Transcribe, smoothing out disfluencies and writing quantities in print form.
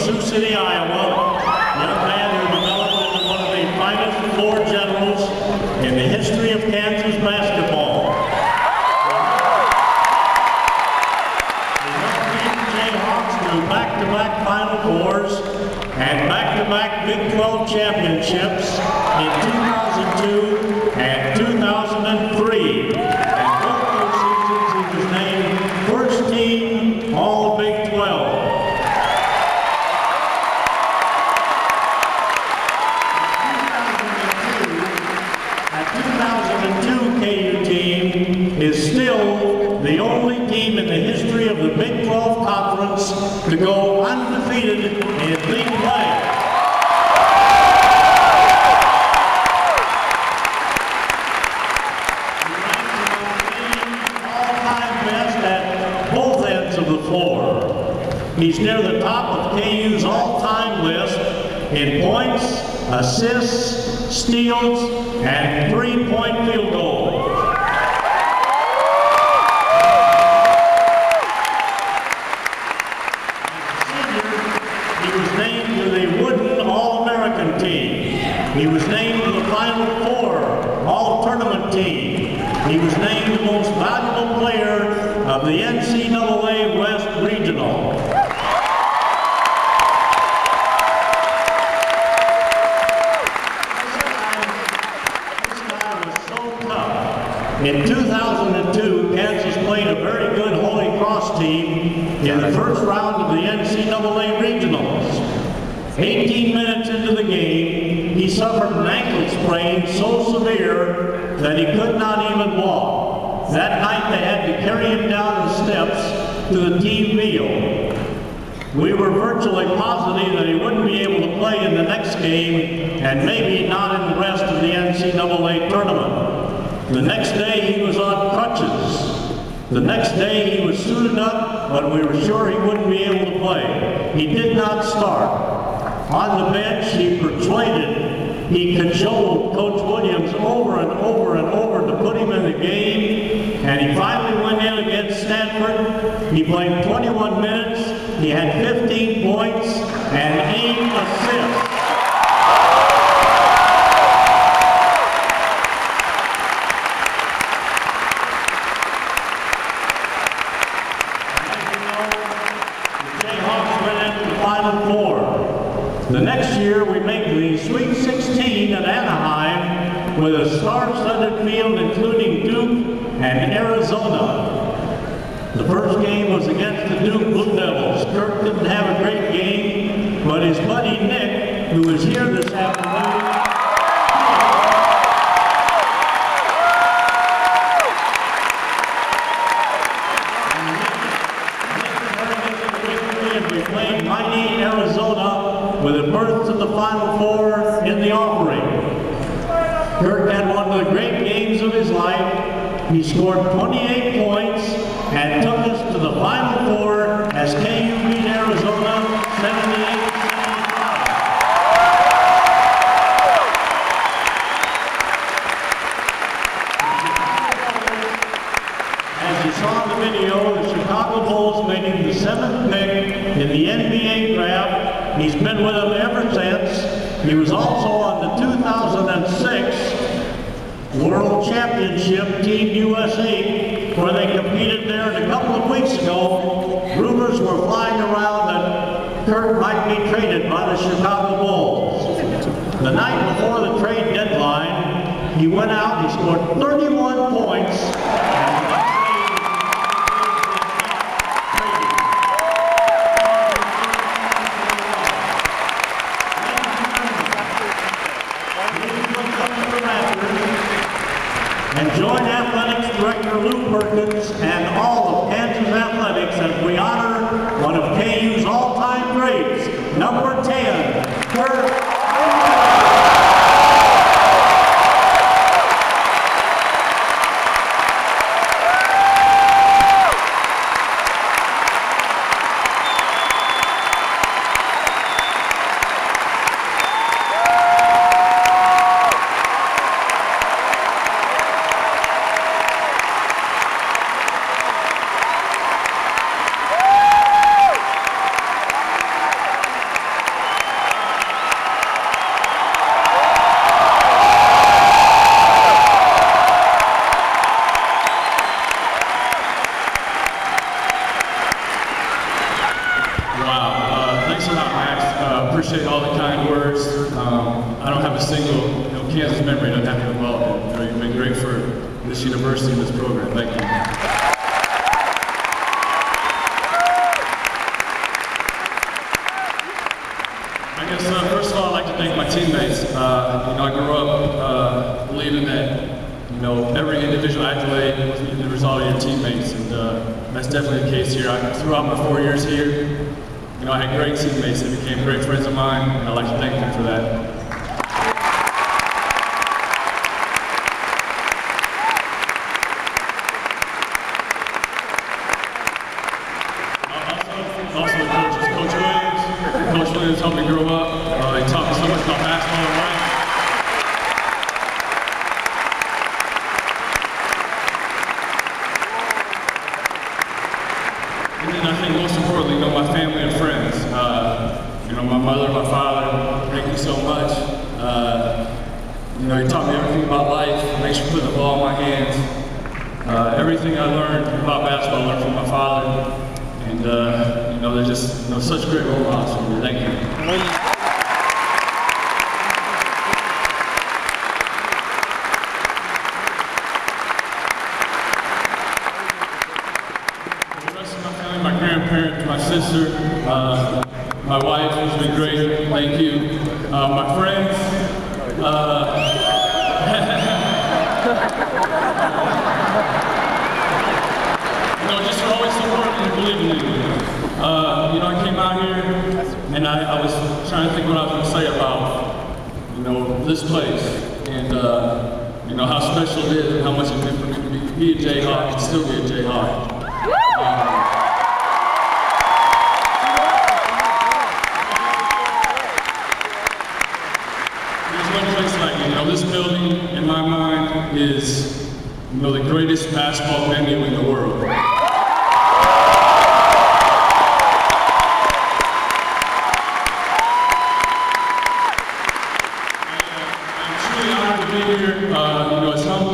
Sioux City, Iowa. Young man who developed into one of the finest floor generals in the history of Kansas basketball. He helped lead the Jayhawks to back-to-back Final Fours and back-to-back Big 12 championships in 2002 and 2003. And both those seasons he was named first team All-Big 12. That 2002 KU team is still the only team in the history of the Big 12 Conference to go undefeated in league play. All-time best at both ends of the floor. He's near the top of KU's all-time list in points, assists, steals, and three-point field goals. He was named to the Final Four All-Tournament team. He was named the most valuable player of the NCAA West Regional. This guy was so tough. In 2002, Kansas played a very good Holy Cross team in the first round of the NCAA Regionals. 18 minutes into the game, he suffered an ankle sprain so severe that he could not even walk. That night they had to carry him down the steps to the team meal. We were virtually positive that he wouldn't be able to play in the next game and maybe not in the rest of the NCAA tournament. The next day he was on crutches. The next day he was suited up, but we were sure he wouldn't be able to play. He did not start. On the bench, he cajoled Coach Williams over and over and over to put him in the game, and he finally went in against Stanford. He played 21 minutes, he had 15 points and 8 assists. As you know, the Jayhawks went into the Final Four. The next year, we make the Sweet 16 at Anaheim with a star-studded field including Duke and Arizona. The first game was against the Duke Blue Devils. Kirk didn't have a great game, but his buddy Nick, who is here this afternoon, and we played mighty Arizona with a berth to the Final Four in the offering. Kirk had one of the great games of his life. He scored 28 points and took us to the Final Four as KU beat Arizona 78-75. As you saw in the video, the Chicago Bulls made him the 7th pick in the NBA draft. He's been with them ever since. He was also on the 2006 World Championship Team USA, where they competed there. And a couple of weeks ago, rumors were flying around that Kirk might be traded by the Chicago Bulls. The night before the trade deadline, he went out, he scored 31 points, and join Athletics Director Lou Perkins and all of Kansas Athletics as we honor one of KU's all-time greats, number 10, Kirk Hinrich. appreciate all the kind words. I don't have a single Kansas memory that I have to develop. You've been great for this university and this program. Thank you. I guess first of all, I'd like to thank my teammates. I grew up believing that every individual accolade was the result of your teammates, and that's definitely the case here. Throughout my 4 years here, I had great teammates that became great friends of mine, and I'd like to thank them for that. Also the coaches, Coach Williams helped me grow up. He taught me so much about basketball and life. And then I think most importantly, my family and friends. My mother, my father, thank you so much. He taught me everything about life, makes sure to put the ball in my hands. Everything I learned about basketball, I learned from my father. And they're just such great role models for me. Thank you. The rest of my family, my grandparents, my sister, my wife, who's been great. Thank you. My friends. Just for always supporting and believing in me. I came out here and I was trying to think what I was going to say about, this place and, how special it is and how much it meant for me to be a Jayhawk and still be a Jayhawk. There's no place like it. This building, in my mind, is the greatest basketball venue in the world. I'm truly honored to be here. It's humbling.